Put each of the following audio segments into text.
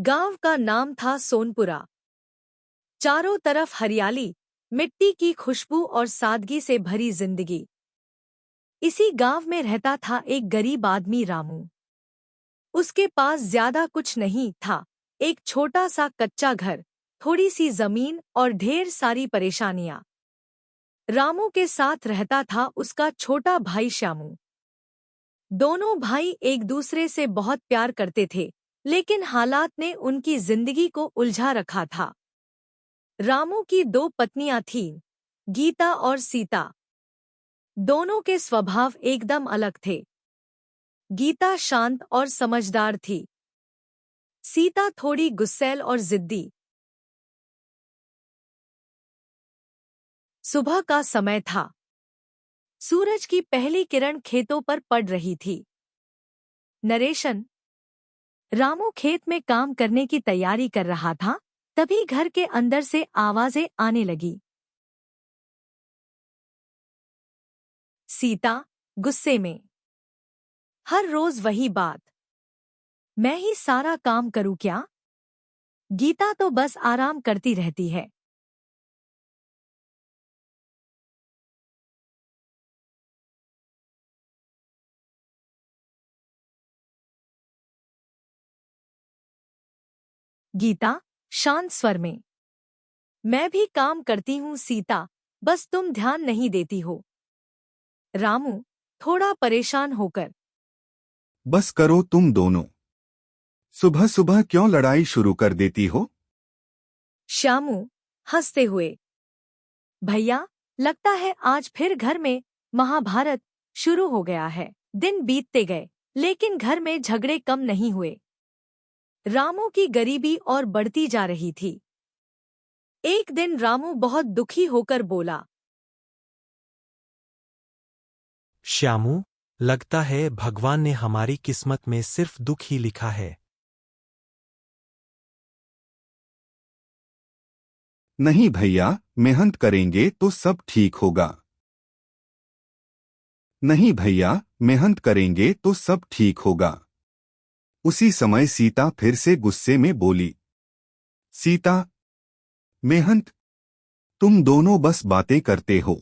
गांव का नाम था सोनपुरा। चारों तरफ हरियाली, मिट्टी की खुशबू और सादगी से भरी जिंदगी। इसी गांव में रहता था एक गरीब आदमी रामू। उसके पास ज्यादा कुछ नहीं था, एक छोटा सा कच्चा घर, थोड़ी सी जमीन और ढेर सारी परेशानियां। रामू के साथ रहता था उसका छोटा भाई श्यामू। दोनों भाई एक दूसरे से बहुत प्यार करते थे, लेकिन हालात ने उनकी जिंदगी को उलझा रखा था। रामू की दो पत्नियां थीं, गीता और सीता। दोनों के स्वभाव एकदम अलग थे। गीता शांत और समझदार थी। सीता थोड़ी गुस्सैल और जिद्दी। सुबह का समय था। सूरज की पहली किरण खेतों पर पड़ रही थी। नरेशन। रामू खेत में काम करने की तैयारी कर रहा था, तभी घर के अंदर से आवाजें आने लगी। सीता गुस्से में। हर रोज वही बात। मैं ही सारा काम करूं क्या? गीता तो बस आराम करती रहती है। गीता शांत स्वर में। मैं भी काम करती हूँ सीता, बस तुम ध्यान नहीं देती हो। रामू थोड़ा परेशान होकर। बस करो तुम दोनों। सुबह सुबह क्यों लड़ाई शुरू कर देती हो? श्यामू हंसते हुए। भैया, लगता है आज फिर घर में महाभारत शुरू हो गया है। दिन बीतते गए, लेकिन घर में झगड़े कम नहीं हुए। रामू की गरीबी और बढ़ती जा रही थी। एक दिन रामू बहुत दुखी होकर बोला। श्यामू, लगता है भगवान ने हमारी किस्मत में सिर्फ दुख ही लिखा है। नहीं भैया, मेहनत करेंगे तो सब ठीक होगा। नहीं भैया, मेहनत करेंगे तो सब ठीक होगा। उसी समय सीता फिर से गुस्से में बोली। सीता, मेहनत? तुम दोनों बस बातें करते हो।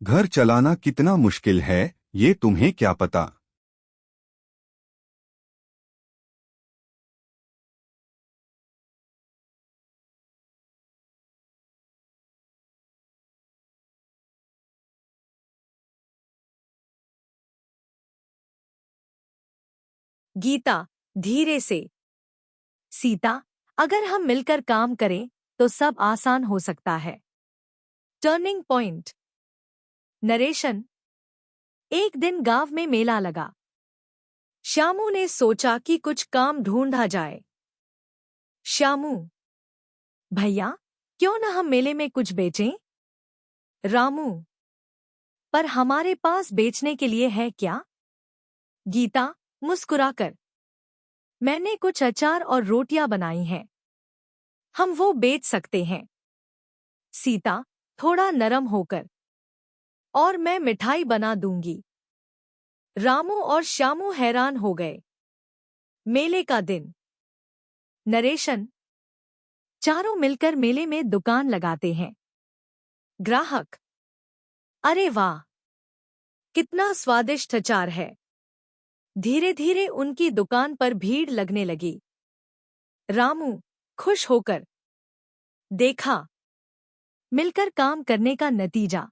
घर चलाना कितना मुश्किल है, ये तुम्हें क्या पता? गीता धीरे से। सीता, अगर हम मिलकर काम करें तो सब आसान हो सकता है। Turning point. नरेशन। एक दिन गांव में मेला लगा। श्यामू ने सोचा कि कुछ काम ढूंढा जाए। श्यामू। भैया, क्यों न हम मेले में कुछ बेचें? रामू। पर हमारे पास बेचने के लिए है क्या? गीता मुस्कुराकर। मैंने कुछ अचार और रोटियां बनाई हैं, हम वो बेच सकते हैं। सीता थोड़ा नरम होकर। और मैं मिठाई बना दूंगी। रामू और श्यामू हैरान हो गए। मेले का दिन। नरेशन। चारों मिलकर मेले में दुकान लगाते हैं। ग्राहक। अरे वाह, कितना स्वादिष्ट अचार है। धीरे धीरे उनकी दुकान पर भीड़ लगने लगी। रामू खुश होकर। देखा, मिलकर काम करने का नतीजा।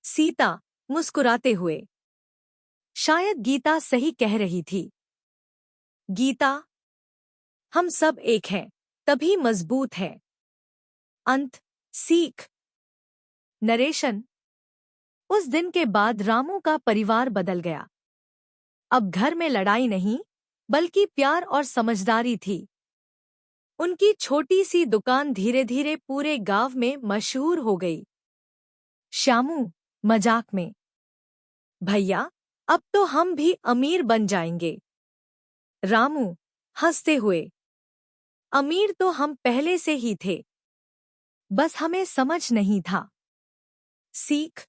सीता मुस्कुराते हुए। शायद गीता सही कह रही थी। गीता, हम सब एक हैं, तभी मजबूत है। अंत। सीख। नरेशन। उस दिन के बाद रामू का परिवार बदल गया। अब घर में लड़ाई नहीं, बल्कि प्यार और समझदारी थी। उनकी छोटी सी दुकान धीरे धीरे पूरे गांव में मशहूर हो गई। श्यामू मजाक में। भैया, अब तो हम भी अमीर बन जाएंगे। रामू हंसते हुए। अमीर तो हम पहले से ही थे, बस हमें समझ नहीं था। सीख।